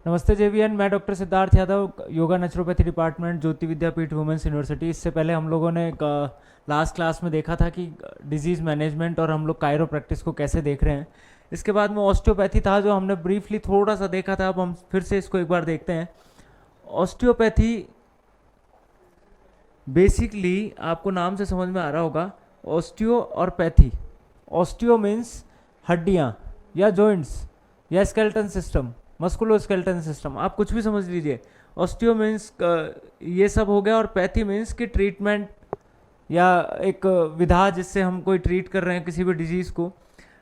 नमस्ते जेवीएन, मैं doctor Siddharth Yadav, yoga naturopathy department, Jyoti Vidyapeeth women's university. इससे पहले हम लोगों ने लास्ट क्लास में देखा था कि डिजीज़ मैनेजमेंट और हम लोग कायरो प्रैक्टिस को कैसे देख रहे हैं। इसके बाद में ऑस्टियोपैथी था जो हमने ब्रीफली थोड़ा सा देखा था। अब हम फिर से इसको एक बार देखते हैं। ऑस्टियोपैथी बेसिकली आपको नाम से समझ में आ रहा होगा, ऑस्टियो और पैथी। ऑस्टियो मीन्स हड्डियाँ या जॉइंट्स या स्केलेटन सिस्टम, मस्कुलोस्केलेटन सिस्टम, आप कुछ भी समझ लीजिए। ऑस्टियो मीन्स ये सब हो गया, और पैथी मीन्स कि ट्रीटमेंट या एक विधा जिससे हम कोई ट्रीट कर रहे हैं किसी भी डिजीज़ को।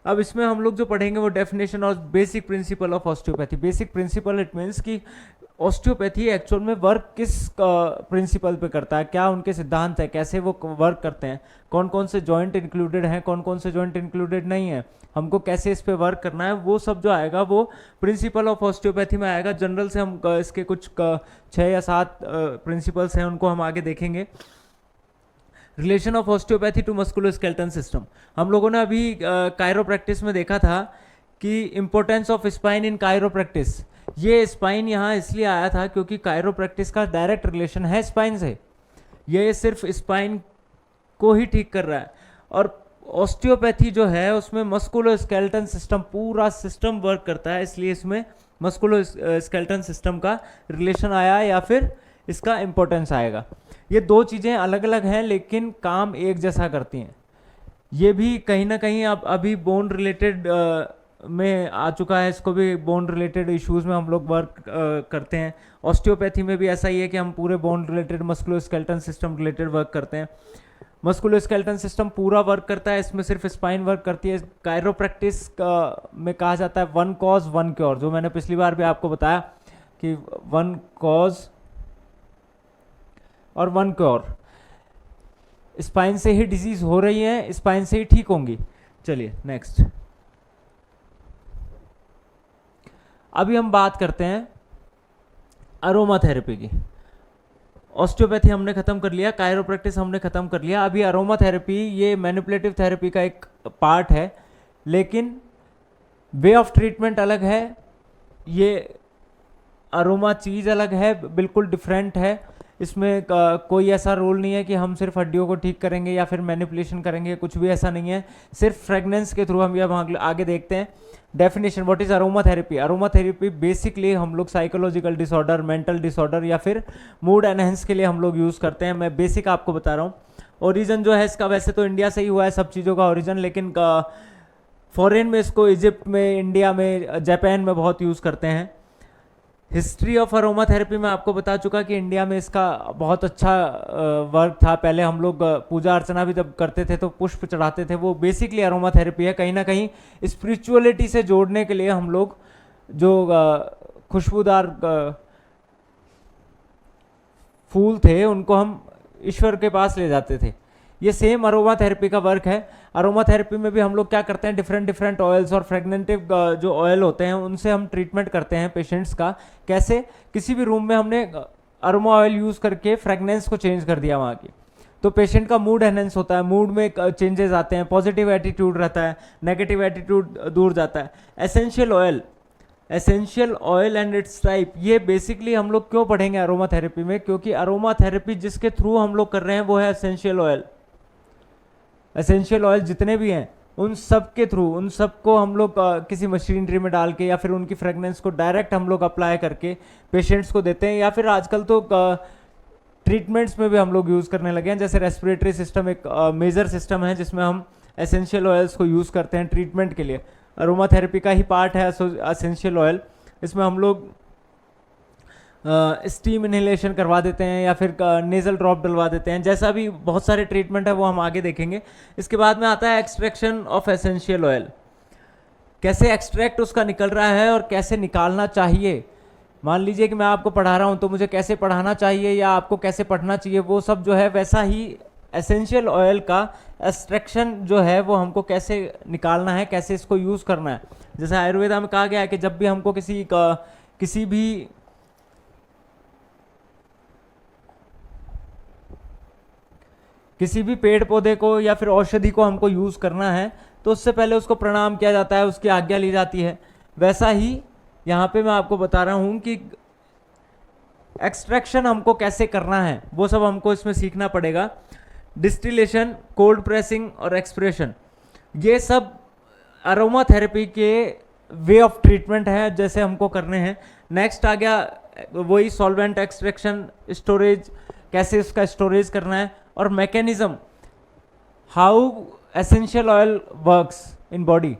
अब इसमें हम लोग जो पढ़ेंगे वो डेफिनेशन और basic principle of osteopathy. Basic principle it means कि ऑस्टियोपैथी एक्चुअल में वर्क किस प्रिंसिपल पे करता है, क्या उनके सिद्धांत है, कैसे वो वर्क करते हैं, कौन कौन से जॉइंट इंक्लूडेड हैं, कौन कौन से जॉइंट इंक्लूडेड नहीं है, हमको कैसे इस पे वर्क करना है, वो सब जो आएगा वो प्रिंसिपल ऑफ ऑस्टियोपैथी में आएगा। जनरल से हम इसके कुछ 6 या 7 प्रिंसिपल्स हैं, उनको हम आगे देखेंगे। Relation of osteopathy to musculoskeleton system, हम लोगों ने अभी कायरोप्रैक्टिस में देखा था कि importance of spine in chiropractic. ये स्पाइन यहाँ इसलिए आया था क्योंकि कायरोप्रैक्टिस का डायरेक्ट रिलेशन है स्पाइन से। ये सिर्फ स्पाइन को ही ठीक कर रहा है, और ऑस्टियोपैथी जो है उसमें मस्कुलोस्केलेटन सिस्टम, पूरा सिस्टम वर्क करता है, इसलिए इसमें मस्कुलोस्केलेटन सिस्टम का रिलेशन आया या फिर इसका इंपॉर्टेंस आएगा। ये दो चीज़ें अलग अलग हैं लेकिन काम एक जैसा करती हैं। ये भी कहीं ना कहीं अब अभी बोन रिलेटेड में आ चुका है, इसको भी बोन रिलेटेड इश्यूज़ में हम लोग वर्क करते हैं। ऑस्टियोपैथी में भी ऐसा ही है कि हम पूरे bone related, musculoskeleton system related work करते हैं। मस्कुलोस्केलेटन सिस्टम पूरा वर्क करता है, इसमें सिर्फ स्पाइन वर्क करती है। कायरोप्रैक्टिस में कहा जाता है वन कॉज वन क्योर, जो मैंने पिछली बार भी आपको बताया कि वन कॉज और वन क्योर। स्पाइन से ही डिजीज हो रही है, स्पाइन से ही ठीक होंगी। चलिए नेक्स्ट, अभी हम बात करते हैं अरोमा थेरेपी की। ऑस्टियोपैथी हमने खत्म कर लिया, कायरोप्रैक्टिस हमने खत्म कर लिया। अभी अरोमा थेरेपी, ये मैनिपुलेटिव थेरेपी का एक पार्ट है, लेकिन वे ऑफ ट्रीटमेंट अलग है। ये अरोमा चीज़ अलग है, बिल्कुल डिफरेंट है। इसमें कोई ऐसा रोल नहीं है कि हम सिर्फ हड्डियों को ठीक करेंगे या फिर मैनिपुलेशन करेंगे, कुछ भी ऐसा नहीं है। सिर्फ फ्रेगनेंस के थ्रू हम ये आगे देखते हैं। Definition, what is aroma therapy? Aroma therapy basically हम लोग साइकोलॉजिकल डिसऑर्डर, मेंटल डिसऑर्डर या फिर मूड एनहेंस के लिए हम लोग यूज़ करते हैं। मैं बेसिक आपको बता रहा हूँ। ओरिजिन जो है इसका, वैसे तो इंडिया से ही हुआ है सब चीज़ों का ओरिजिन, लेकिन फॉरेन में इसको इजिप्ट में, इंडिया में, जापान में बहुत यूज़ करते हैं। हिस्ट्री ऑफ अरोमा थेरेपी में आपको बता चुका कि इंडिया में इसका बहुत अच्छा वर्क था। पहले हम लोग पूजा अर्चना भी जब करते थे तो पुष्प चढ़ाते थे, वो बेसिकली अरोमा थेरेपी है। कहीं ना कहीं स्पिरिचुअलिटी से जोड़ने के लिए हम लोग जो खुशबूदार फूल थे उनको हम ईश्वर के पास ले जाते थे। ये सेम अरोमा थेरेपी का वर्क है। अरोमा थेरेपी में भी हम लोग क्या करते हैं, डिफरेंट ऑयल्स और फ्रेगनेंटिव जो ऑयल होते हैं उनसे हम ट्रीटमेंट करते हैं पेशेंट्स का। कैसे? किसी भी रूम में हमने अरोमा ऑयल यूज़ करके फ्रेगनेंस को चेंज कर दिया वहाँ की, तो पेशेंट का मूड एनहेंस होता है, मूड में चेंजेस आते हैं, पॉजिटिव एटीट्यूड रहता है, नेगेटिव एटीट्यूड दूर जाता है। Essential oil and it's type, ये बेसिकली हम लोग क्यों पढ़ेंगे अरोमा थेरेपी में? क्योंकि अरोमा थेरेपी जिसके थ्रू हम लोग कर रहे हैं वो है एसेंशियल ऑयल। एसेंशियल ऑयल जितने भी हैं उन सब के थ्रू, उन सब को हम लोग किसी मशीनरी में डाल के या फिर उनकी फ्रेगनेंस को डायरेक्ट हम लोग अप्लाई करके पेशेंट्स को देते हैं, या फिर आजकल तो ट्रीटमेंट्स में भी हम लोग यूज़ करने लगे हैं। जैसे रेस्पिरेटरी सिस्टम एक मेजर सिस्टम है जिसमें हम एसेंशियल ऑयल्स को यूज़ करते हैं ट्रीटमेंट के लिए। अरोमा थेरेपी का ही पार्ट है एसेंशियल ऑयल। इसमें हम लोग स्टीम इनहेलेशन करवा देते हैं या फिर नेजल ड्रॉप डलवा देते हैं, जैसा भी बहुत सारे ट्रीटमेंट है वो हम आगे देखेंगे। इसके बाद में आता है एक्सट्रैक्शन ऑफ एसेंशियल ऑयल। कैसे एक्सट्रैक्ट उसका निकल रहा है और कैसे निकालना चाहिए। मान लीजिए कि मैं आपको पढ़ा रहा हूँ तो मुझे कैसे पढ़ाना चाहिए या आपको कैसे पढ़ना चाहिए, वो सब जो है वैसा ही एसेंशियल ऑयल का एक्सट्रैक्शन जो है वो हमको कैसे निकालना है, कैसे इसको यूज़ करना है। जैसे आयुर्वेदा में कहा गया है कि जब भी हमको किसी भी पेड़ पौधे को या फिर औषधि को हमको यूज़ करना है तो उससे पहले उसको प्रणाम किया जाता है, उसकी आज्ञा ली जाती है। वैसा ही यहाँ पे मैं आपको बता रहा हूँ कि एक्सट्रैक्शन हमको कैसे करना है, वो सब हमको इसमें सीखना पड़ेगा। डिस्टिलेशन, कोल्ड प्रेसिंग और एक्सप्रेशन, ये सब अरोमा थेरेपी के वे ऑफ ट्रीटमेंट है जैसे हमको करने हैं। नेक्स्ट आ गया वही सॉल्वेंट एक्सट्रैक्शन, स्टोरेज, कैसे उसका स्टोरेज करना है, और mechanism, how essential oil works in body,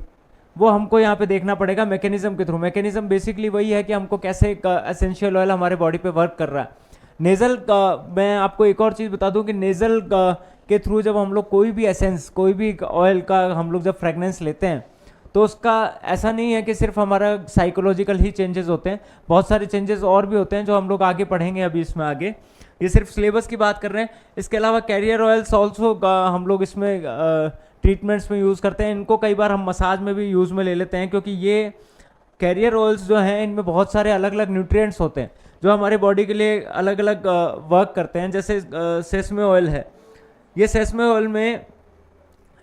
वो हमको यहाँ पे देखना पड़ेगा मैकेनिज्म के थ्रू। मैकेनिज्म बेसिकली वही है कि हमको कैसे एसेंशियल ऑयल हमारे बॉडी पे वर्क कर रहा है। नेज़ल मैं आपको एक और चीज़ बता दूं कि नेज़ल के थ्रू जब हम लोग कोई भी एसेंस, कोई भी ऑयल का हम लोग जब फ्रेगनेंस लेते हैं, तो उसका ऐसा नहीं है कि सिर्फ हमारा साइकोलॉजिकल ही चेंजेस होते हैं, बहुत सारे चेंजेस और भी होते हैं जो हम लोग आगे पढ़ेंगे अभी इसमें आगे। ये सिर्फ सिलेबस की बात कर रहे हैं। इसके अलावा कैरियर ऑयल्स ऑल्सो हम लोग इसमें ट्रीटमेंट्स में यूज़ करते हैं। इनको कई बार हम मसाज में भी यूज़ में ले लेते हैं, क्योंकि ये कैरियर ऑयल्स जो हैं इनमें बहुत सारे अलग अलग न्यूट्रिएंट्स होते हैं जो हमारे बॉडी के लिए अलग अलग वर्क करते हैं। जैसे सेसमे ऑयल है, ये सेसमे ऑयल में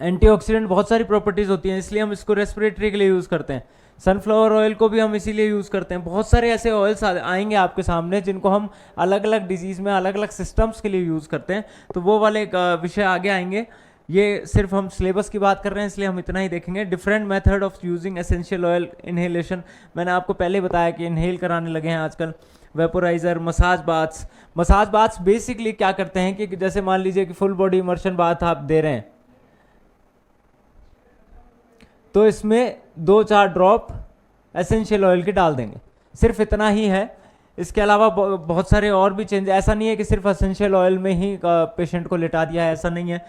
एंटीऑक्सीडेंट बहुत सारी प्रॉपर्टीज़ होती हैं, इसलिए हम इसको रेस्पिरेटरी के लिए यूज़ करते हैं। सनफ्लावर ऑयल को भी हम इसीलिए यूज़ करते हैं। बहुत सारे ऐसे ऑयल्स आएंगे आपके सामने जिनको हम अलग अलग डिजीज़ में अलग अलग सिस्टम्स के लिए यूज़ करते हैं, तो वो वाले विषय आगे आएंगे। ये सिर्फ हम सिलेबस की बात कर रहे हैं इसलिए हम इतना ही देखेंगे। Different method of using essential oil, inhalation, मैंने आपको पहले बताया कि इनहेल कराने लगे हैं आजकल। Vaporiser, massage baths. Massage baths basically क्या करते हैं कि जैसे मान लीजिए कि फुल बॉडी इमर्शन बाथ आप दे रहे हैं, तो इसमें 2-4 ड्रॉप एसेंशियल ऑयल के डाल देंगे, सिर्फ इतना ही है। इसके अलावा बहुत सारे और भी चेंज, ऐसा नहीं है कि सिर्फ एसेंशियल ऑयल में ही पेशेंट को लिटा दिया है, ऐसा नहीं है।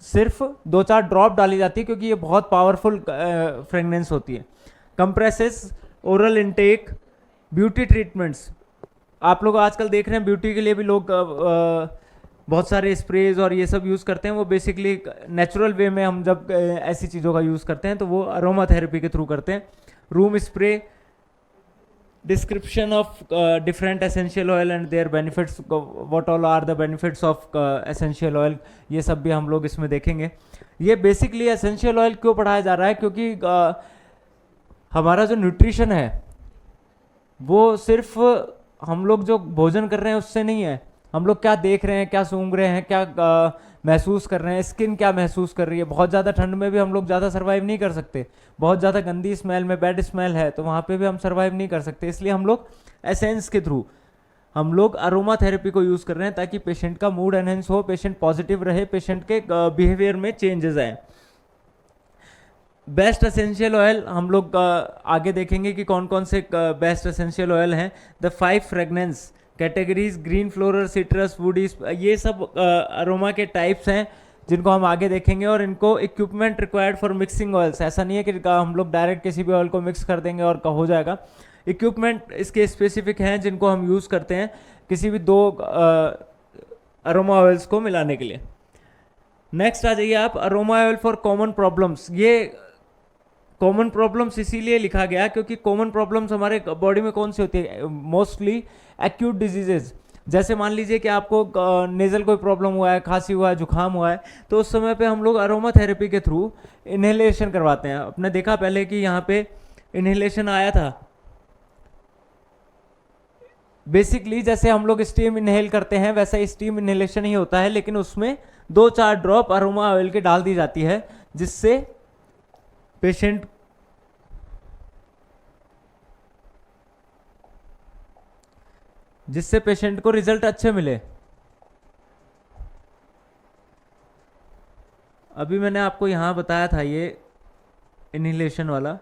सिर्फ 2-4 ड्रॉप डाली जाती है क्योंकि ये बहुत पावरफुल फ्रेगनेंस होती है। Compresses, oral intake, beauty treatments, आप लोग आजकल देख रहे हैं ब्यूटी के लिए भी लोग बहुत सारे स्प्रेज और ये सब यूज़ करते हैं। वो बेसिकली नेचुरल वे में हम जब ऐसी चीज़ों का यूज़ करते हैं तो वो अरोमा थेरेपी के थ्रू करते हैं। Room spray, description of different essential oil and their benefits, what all are the benefits of essential oil, ये सब भी हम लोग इसमें देखेंगे। ये बेसिकली एसेंशियल ऑयल क्यों पढ़ाया जा रहा है, क्योंकि हमारा जो न्यूट्रिशन है वो सिर्फ हम लोग जो भोजन कर रहे हैं उससे नहीं है, हम लोग क्या देख रहे हैं, क्या सूंघ रहे हैं, क्या महसूस कर रहे हैं, स्किन क्या महसूस कर रही है। बहुत ज़्यादा ठंड में भी हम लोग ज़्यादा सर्वाइव नहीं कर सकते, बहुत ज़्यादा गंदी स्मेल में, बैड स्मेल है तो वहाँ पे भी हम सर्वाइव नहीं कर सकते। इसलिए हम लोग एसेंस के थ्रू हम लोग अरोमा थेरेपी को यूज़ कर रहे हैं ताकि पेशेंट का मूड एनहेंस हो, पेशेंट पॉजिटिव रहे, पेशेंट के बिहेवियर में चेंजेस आए। बेस्ट एसेंशियल ऑयल हम लोग आगे देखेंगे कि कौन कौन से बेस्ट एसेंशियल ऑयल हैं। The 5 fragrance categories, green floral, citrus, woody, ये सब अरोमा के टाइप्स हैं जिनको हम आगे देखेंगे। और इनको equipment required for mixing oils, ऐसा नहीं है कि हम लोग डायरेक्ट किसी भी ऑयल को मिक्स कर देंगे और हो जाएगा। इक्विपमेंट इसके स्पेसिफिक हैं जिनको हम यूज़ करते हैं किसी भी 2 अरोमा ऑयल्स को मिलाने के लिए। नेक्स्ट आ जाइए आप, aroma oil for common problems. ये कॉमन प्रॉब्लम्स इसीलिए लिखा गया क्योंकि कॉमन प्रॉब्लम्स हमारे बॉडी में कौन सी होती है, मोस्टली एक्यूट डिजीजेज। जैसे मान लीजिए कि आपको नेजल कोई प्रॉब्लम हुआ है, खांसी हुआ है, जुकाम हुआ है, तो उस समय पे हम लोग अरोमा थेरेपी के थ्रू इनहेलेशन करवाते हैं। आपने देखा पहले कि यहाँ पे इनहेलेशन आया था, बेसिकली जैसे हम लोग स्टीम इनहेल करते हैं वैसा स्टीम इनहेलेशन ही होता है, लेकिन उसमें 2-4 ड्रॉप अरोमा ऑयल के डाल दी जाती है जिससे पेशेंट को रिजल्ट अच्छे मिले। अभी मैंने आपको यहां बताया था ये इनहेलेशन वाला,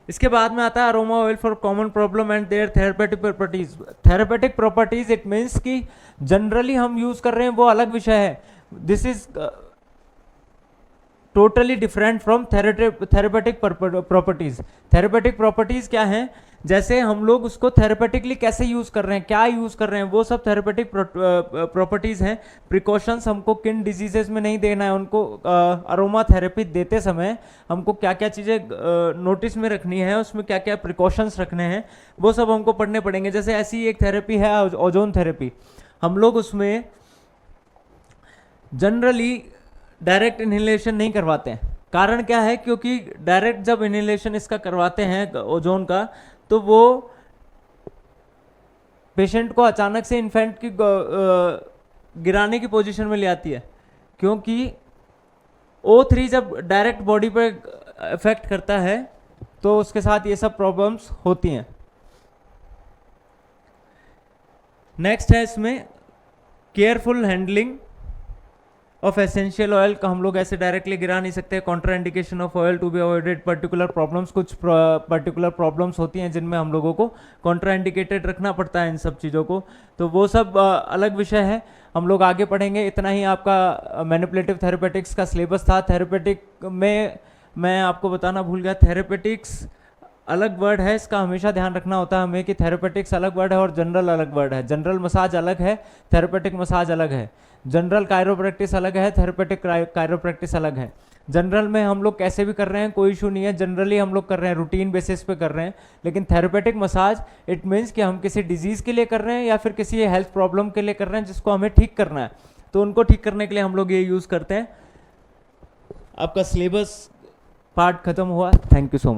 इसके बाद में आता है aroma oil for common problem and their therapeutic properties. Therapeutic properties it means कि जनरली हम यूज कर रहे हैं वो अलग विषय है। This is totally different from therapeutic properties. Therapeutic properties क्या हैं, जैसे हम लोग उसको थेरेपेटिकली कैसे यूज कर रहे हैं, क्या यूज कर रहे हैं, वो सब थेरेपेटिक प्रॉपर्टीज हैं। प्रिकॉशंस हमको किन डिजीजेस में नहीं देना है, उनको अरोमा थेरेपी देते समय हमको क्या क्या चीज़ें नोटिस में रखनी है, उसमें क्या क्या प्रिकॉशंस रखने हैं, वो सब हमको पढ़ने पड़ेंगे। जैसे ऐसी एक थेरेपी है ओजोन थेरेपी, हम लोग उसमें जनरली डायरेक्ट इनहेलेशन नहीं करवाते हैं। कारण क्या है, क्योंकि डायरेक्ट जब इनहेलेशन इसका करवाते हैं ओजोन का, तो वो पेशेंट को अचानक से इन्फेंट की गिराने की पोजीशन में ले आती है, क्योंकि O3 जब डायरेक्ट बॉडी पे इफेक्ट करता है तो उसके साथ ये सब प्रॉब्लम्स होती हैं। नेक्स्ट है इसमें careful handling of essential oil का, हम लोग ऐसे डायरेक्टली गिरा नहीं सकते। Contraindication of oil to be avoided particular problems, कुछ पर्टिकुलर प्रॉब्लम्स होती हैं जिनमें हम लोगों को कॉन्ट्रा इंडिकेटेड रखना पड़ता है इन सब चीज़ों को, तो वो सब अलग विषय है, हम लोग आगे पढ़ेंगे। इतना ही आपका मैनिपुलेटिव थेरेपेटिक्स का सिलेबस था। थेरेपेटिक में मैं आपको बताना भूल गया, थेरेपेटिक्स अलग वर्ड है, इसका हमेशा ध्यान रखना होता है हमें कि थेरेपेटिक्स अलग वर्ड है और जनरल अलग वर्ड है। जनरल मसाज अलग है, थेरेपेटिक मसाज अलग है। जनरल कायरोप्रैक्टिस अलग है, थेरेपेटिक कायरोप्रैक्टिस अलग है। जनरल में हम लोग कैसे भी कर रहे हैं, कोई इशू नहीं है, जनरली हम लोग कर रहे हैं, रूटीन बेसिस पे कर रहे हैं। लेकिन थेरेपेटिक मसाज इट मीन्स कि हम किसी डिजीज़ के लिए कर रहे हैं या फिर किसी हेल्थ प्रॉब्लम के लिए कर रहे हैं जिसको हमें ठीक करना है, तो उनको ठीक करने के लिए हम लोग ये यूज़ करते हैं। आपका सिलेबस पार्ट खत्म हुआ। Thank you so much.